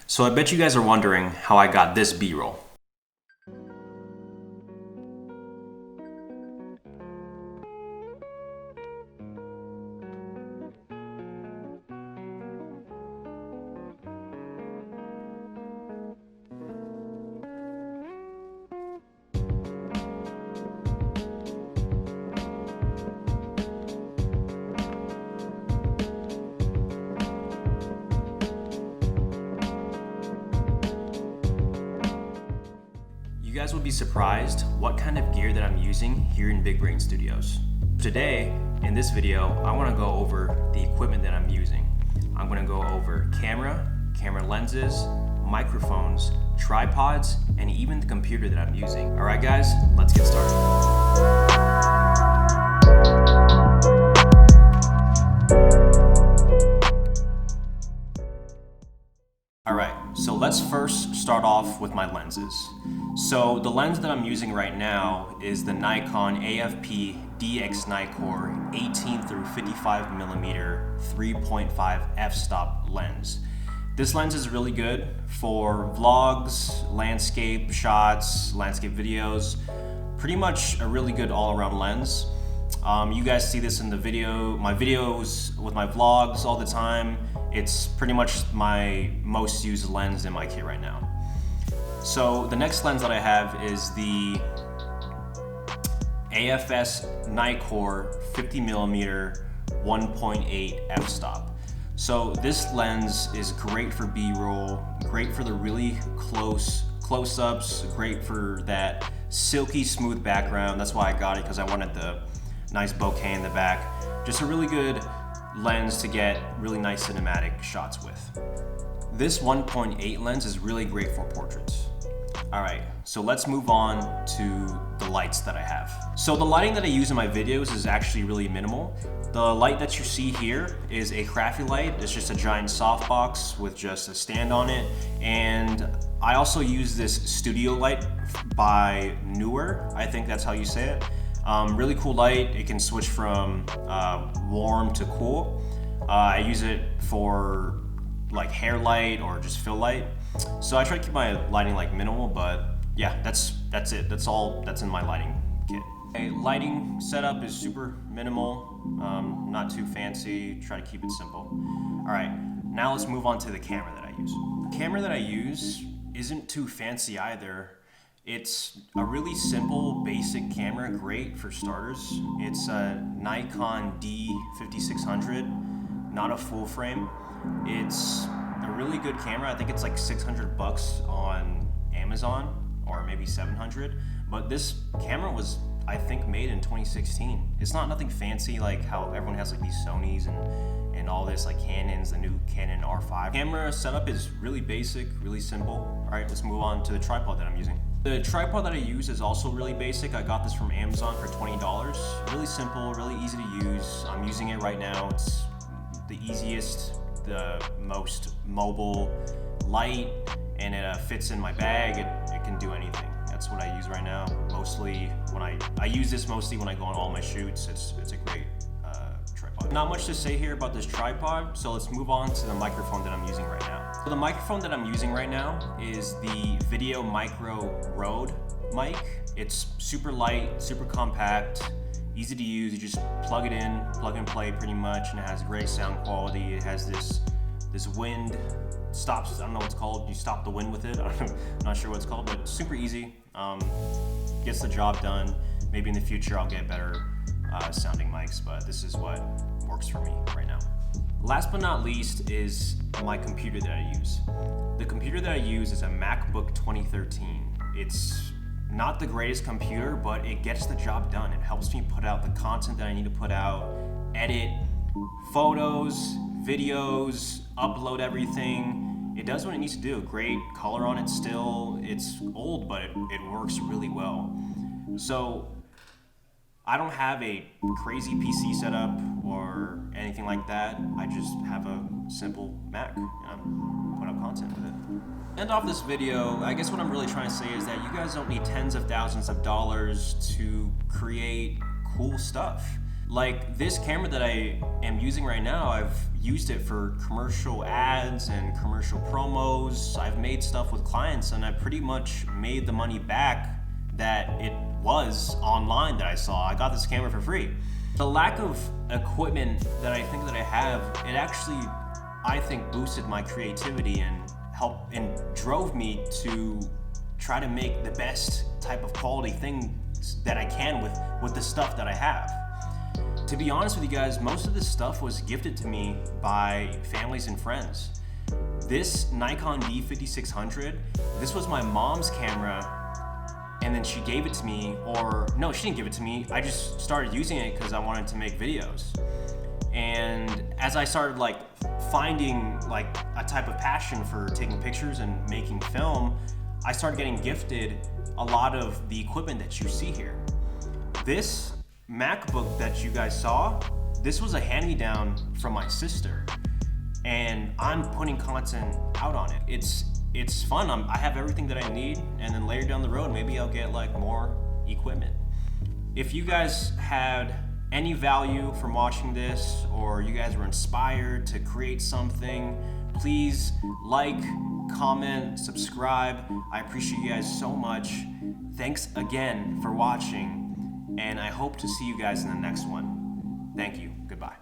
So I bet you guys are wondering how I got this B-roll. You guys will be surprised what kind of gear that I'm using here in Big Brain Studios. Today, in this video, I want to go over the equipment that I'm using. I'm going to go over camera lenses, microphones, tripods, and even the computer that I'm using. All right, guys, let's get started. Alright, so let's first start off with my lenses. So the lens that I'm using right now is the Nikon AFP DX Nikkor 18 through 55mm 3.5 f-stop lens. This lens is really good for vlogs, landscape shots, landscape videos, pretty much a really good all-around lens. You guys see this in the my videos with my vlogs all the time. It's pretty much my most used lens in my kit right now. So the next lens that I have is the AFS Nikkor 50mm 1.8 f-stop. So this lens is great for B-roll, great for the really close-ups, great for that silky smooth background. That's why I got it, because I wanted the nice bokeh in the back. Just a really good lens to get really nice cinematic shots with. This 1.8 lens is really great for portraits. Alright, so let's move on to the lights that I have. So the lighting that I use in my videos is actually really minimal. The light that you see here is a Crafty light. It's just a giant softbox with just a stand on it. And I also use this studio light by Youll. I think that's how you say it. Really cool light. It can switch from warm to cool. I use it for like hair light or just fill light. So I try to keep my lighting like minimal, but yeah, that's it. That's all that's in my lighting kit. A lighting setup is super minimal, not too fancy. Try to keep it simple. All right, now let's move on to the camera that I use. The camera that I use isn't too fancy either. It's a really simple, basic camera, great for starters. It's a Nikon D5600, not a full frame. It's a really good camera. I think it's like 600 bucks on Amazon, or maybe 700. But this camera was, I think, made in 2016. It's not nothing fancy like how everyone has like these Sonys and all this, like Canons, the new Canon R5. Camera setup is really basic, really simple. All right, let's move on to the tripod that I'm using. The tripod that I use is also really basic. I got this from Amazon for $20. Really simple, really easy to use. I'm using it right now. It's the easiest, the most mobile, light, and it fits in my bag. It can do anything. That's what I use right now. Mostly when I use this mostly when I go on all my shoots. It's a great tripod. Not much to say here about this tripod, so let's move on to the microphone that I'm using right now. So the microphone that I'm using right now is the Video Micro Rode mic. It's super light, super compact, easy to use. You just plug it in, plug and play pretty much, and it has great sound quality. It has this wind stops, I don't know what it's called. You stop the wind with it. I'm not sure what it's called, but it's super easy. Gets the job done. Maybe in the future I'll get better sounding mics, but this is what works for me right now. Last but not least is my computer that I use. The computer that I use is a MacBook 2013. It's not the greatest computer, but it gets the job done. It helps me put out the content that I need to put out, edit photos, videos, upload everything. It does what it needs to do. Great color on it still. It's old, but it works really well. So I don't have a crazy PC setup or anything like that. I just have a simple Mac and put out content with it. End off this video, I guess what I'm really trying to say is that you guys don't need tens of thousands of dollars to create cool stuff. Like this camera that I am using right now, I've used it for commercial ads and commercial promos. I've made stuff with clients and I pretty much made the money back that it was online that I saw. I got this camera for free. The lack of equipment that I think that I have, it actually, I think, boosted my creativity and helped and drove me to try to make the best type of quality things that I can with the stuff that I have. To be honest with you guys, most of this stuff was gifted to me by families and friends. This Nikon D5600, this was my mom's camera, and then she gave it to me, or no, she didn't give it to me. I just started using it because I wanted to make videos. And as I started like finding like a type of passion for taking pictures and making film, I started getting gifted a lot of the equipment that you see here. This MacBook that you guys saw, this was a hand-me-down from my sister, and I'm putting content out on it. It's fun. I have everything that I need, and then later down the road, maybe I'll get like more equipment. If you guys had any value from watching this, or you guys were inspired to create something, please like, comment, subscribe. I appreciate you guys so much. Thanks again for watching. And I hope to see you guys in the next one. Thank you. Goodbye.